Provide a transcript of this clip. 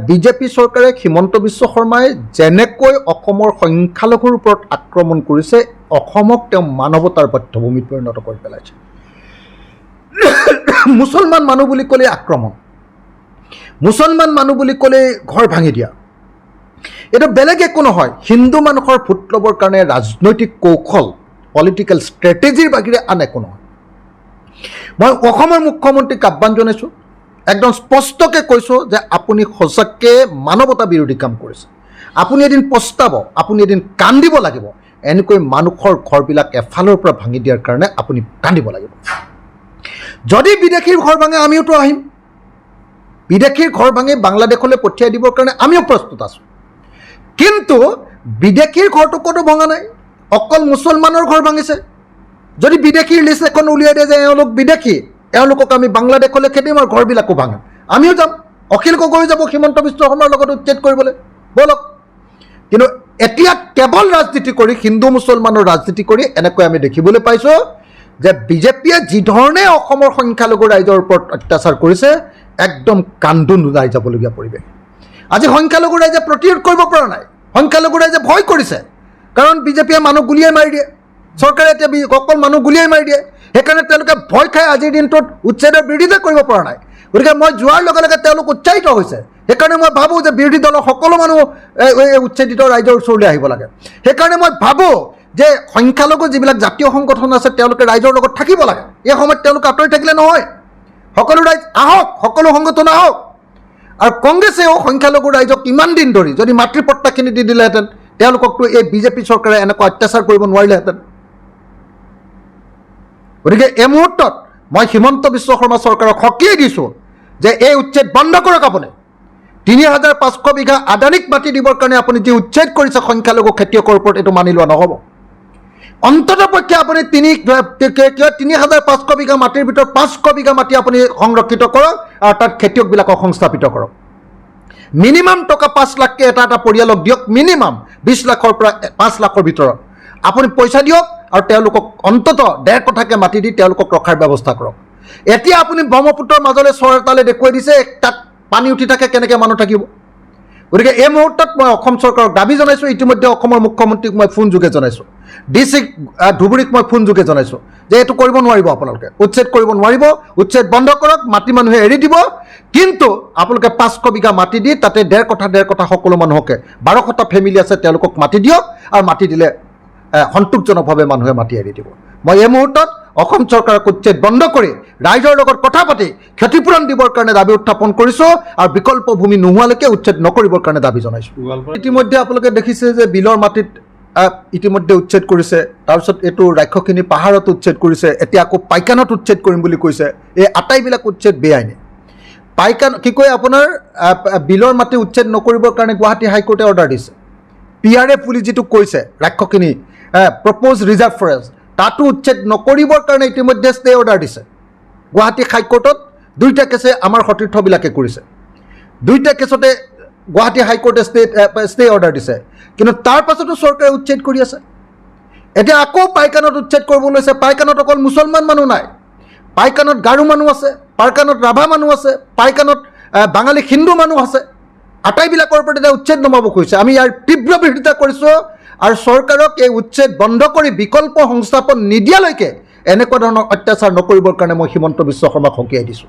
BJP চৰকাৰে হিমন্ত বিশ্ব শৰ্মাই যেনেকৈ অসমৰ সংখ্যালঘুৰ ওপৰত আক্ৰমণ কৰিছে, অসমক তেওঁ মানৱতাৰ বধ্যভূমিত পৰিণত কৰি পেলাইছে। মুছলমান মানুহ বুলি ক'লে আক্ৰমণ, মুছলমান মানুহ বুলি ক'লে ঘৰ ভাঙি দিয়া। এইটো বেলেগ একো নহয়, হিন্দু মানুহৰ ভোট ল'বৰ কাৰণে ৰাজনৈতিক কৌশল, পলিটিকেল ষ্ট্ৰেটেজিৰ বাহিৰে আন একো নহয়। মই অসমৰ মুখ্যমন্ত্ৰীক আহ্বান জনাইছোঁ, একদম স্পষ্টকৈ কৈছোঁ যে আপুনি সঁচাকৈ মানৱতা বিৰোধী কাম কৰিছে। আপুনি এদিন পস্তাব, আপুনি এদিন কান্দিব লাগিব। এনেকৈ মানুহৰ ঘৰবিলাক এফালৰ পৰা ভাঙি দিয়াৰ কাৰণে আপুনি কান্দিব লাগিব। যদি বিদেশীৰ ঘৰ ভাঙে আমিওতো আহিম, বিদেশীৰ ঘৰ ভাঙি বাংলাদেশলৈ পঠিয়াই দিবৰ কাৰণে আমিও প্ৰস্তুত আছোঁ। কিন্তু বিদেশীৰ ঘৰটো ক'তো ভঙা নাই, অকল মুছলমানৰ ঘৰ ভাঙিছে। যদি বিদেশীৰ লিষ্ট এখন উলিয়াই দিয়ে যে এওঁলোক বিদেশী, এওঁলোকক আমি বাংলাদেশলৈ খেদিম আৰু ঘৰবিলাকো ভাঙিম, আমিও যাম। অখিল গগৈ যাব হিমন্ত বিশ্ব শৰ্মাৰ লগত উচ্ছেদ কৰিবলৈ, ব'লক। কিন্তু এতিয়া কেৱল ৰাজনীতি কৰি, হিন্দু মুছলমানৰ ৰাজনীতি কৰি এনেকৈ আমি দেখিবলৈ পাইছোঁ যে বিজেপিয়ে যিধৰণে অসমৰ সংখ্যালঘু ৰাইজৰ ওপৰত অত্যাচাৰ কৰিছে, একদম কান্দোন ওলাই যাবলগীয়া পৰিৱেশ। আজি সংখ্যালঘু ৰাইজে প্ৰতিৰোধ কৰিব পৰা নাই, সংখ্যালঘু ৰাইজে ভয় কৰিছে, কাৰণ বিজেপিয়ে মানুহ গুলিয়াই মাৰি দিয়ে, চৰকাৰে এতিয়া অকল মানুহ গুলিয়াই মাৰি দিয়ে। সেইকাৰণে তেওঁলোকে ভয় খাই আজিৰ দিনটোত উচ্ছেদৰ বিৰোধিতা কৰিব পৰা নাই। গতিকে মই যোৱাৰ লগে লগে তেওঁলোক উৎসাহিত হৈছে। সেইকাৰণে মই ভাবোঁ যে বিৰোধী দলৰ সকলো মানুহ উচ্ছেদিত ৰাইজৰ ওচৰলৈ আহিব লাগে। সেইকাৰণে মই ভাবোঁ যে সংখ্যালঘু যিবিলাক জাতীয় সংগঠন আছে তেওঁলোকে ৰাইজৰ লগত থাকিব লাগে। এই সময়ত তেওঁলোকে আঁতৰি থাকিলে নহয়, সকলো ৰাইজ আহক, সকলো সংগঠন আহক। আৰু কংগ্ৰেছেও সংখ্যালঘু ৰাইজক ইমান দিন ধৰি যদি মাতৃপট্টাখিনি দি দিলেহেঁতেন, তেওঁলোককতো এই বিজেপি চৰকাৰে এনেকুৱা অত্যাচাৰ কৰিব নোৱাৰিলেহেঁতেন। গতিকে এই মুহূৰ্তত মই হিমন্ত বিশ্ব শৰ্মা চৰকাৰক সকীয়াই দিছোঁ যে এই উচ্ছেদ বন্ধ কৰক। আপুনি ৩৫০০ বিঘা আদানীক মাটি দিবৰ কাৰণে আপুনি যি উচ্ছেদ কৰিছে সংখ্যালঘু খেতিয়কৰ ওপৰত, এইটো মানি লোৱা নহ'ব। অন্ততঃপক্ষে আপুনি ৩৫০০ বিঘা মাটিৰ ভিতৰত ৫০০ বিঘা মাটি আপুনি সংৰক্ষিত কৰক আৰু তাত খেতিয়কবিলাকক সংস্থাপিত কৰক। মিনিমাম টকা ৫ লাখকৈ এটা পৰিয়ালক দিয়ক, মিনিমাম ২০ লাখৰ পৰা ৫ লাখৰ ভিতৰত আপুনি পইচা দিয়ক আৰু তেওঁলোকক অন্ততঃ ১.৫ কঠাকৈ মাটি দি তেওঁলোকক ৰখাৰ ব্যৱস্থা কৰক। এতিয়া আপুনি ব্ৰহ্মপুত্ৰৰ মাজলৈ চৰ এটালৈ দেখুৱাই দিছে, তাত পানী উঠি থাকে, কেনেকৈ মানুহ থাকিব? গতিকে এই মুহূৰ্তত মই অসম চৰকাৰক দাবী জনাইছোঁ, ইতিমধ্যে অসমৰ মুখ্যমন্ত্ৰীক মই ফোনযোগে জনাইছোঁ, DC ধুবুৰীক মই ফোনযোগে জনাইছোঁ যে এইটো কৰিব নোৱাৰিব, আপোনালোকে উচ্ছেদ কৰিব নোৱাৰিব, উচ্ছেদ বন্ধ কৰক, মাটি মানুহে এৰি দিব। কিন্তু আপোনালোকে ৫০০ বিঘা মাটি দি তাতে ১.৫ কঠা সকলো মানুহকে, ১২০০টা ফেমিলি আছে, তেওঁলোকক মাটি দিয়ক আৰু মাটি দিলে সন্তোষজনকভাৱে মানুহে মাটি এৰি দিব। মই এই মুহূৰ্তত অসম চৰকাৰক উচ্ছেদ বন্ধ কৰি ৰাইজৰ লগত কথা পাতি ক্ষতিপূৰণ দিবৰ কাৰণে দাবী উত্থাপন কৰিছোঁ আৰু বিকল্প ভূমি নোহোৱালৈকে উচ্ছেদ নকৰিবৰ কাৰণে দাবী জনাইছোঁ। ইতিমধ্যে আপোনালোকে দেখিছে যে বিলৰ মাটিত ইতিমধ্যে উচ্ছেদ কৰিছে, তাৰপিছত এইটো ৰাক্ষসিনী পাহাৰত উচ্ছেদ কৰিছে, এতিয়া আকৌ পাইকানত উচ্ছেদ কৰিম বুলি কৈছে। এই আটাইবিলাক উচ্ছেদ বেআইনী। পাইকান কি কয়, আপোনাৰ বিলৰ মাটি উচ্ছেদ নকৰিবৰ কাৰণে গুৱাহাটী হাইকোৰ্টে অৰ্ডাৰ দিছে। PRF বুলি যিটো কৈছে ৰাক্ষসিনী প্ৰপ'জ ৰিজাৰ্ভ ফৰেষ্ট, তাতো উচ্ছেদ নকৰিবৰ কাৰণে ইতিমধ্যে ষ্টে অৰ্ডাৰ দিছে গুৱাহাটী হাইকোৰ্টত। 2টা কেছে আমাৰ সতীৰ্থবিলাকে কৰিছে, 2টা কেছতে গুৱাহাটী হাইকোৰ্টে ষ্টে অৰ্ডাৰ দিছে। কিন্তু তাৰ পাছতো চৰকাৰে উচ্ছেদ কৰি আছে। এতিয়া আকৌ পাইকানত উচ্ছেদ কৰিব লৈছে। পাইকানত অকল মুছলমান মানুহ নাই, পাইকানত গাৰো মানুহ আছে, পাইকানত ৰাভা মানুহ আছে, পাইকানত বাঙালী হিন্দু মানুহ আছে। আটাইবিলাকৰ ওপৰত এতিয়া উচ্ছেদ নমাব খুজিছে। আমি ইয়াৰ তীব্ৰ বিৰোধিতা কৰিছোঁ আৰু চৰকাৰক এই উচ্ছেদ বন্ধ কৰি বিকল্প সংস্থাপন নিদিয়ালৈকে এনেকুৱা ধৰণৰ অত্যাচাৰ নকৰিবৰ কাৰণে মই হিমন্ত বিশ্ব শৰ্মাক সকীয়াই দিছোঁ।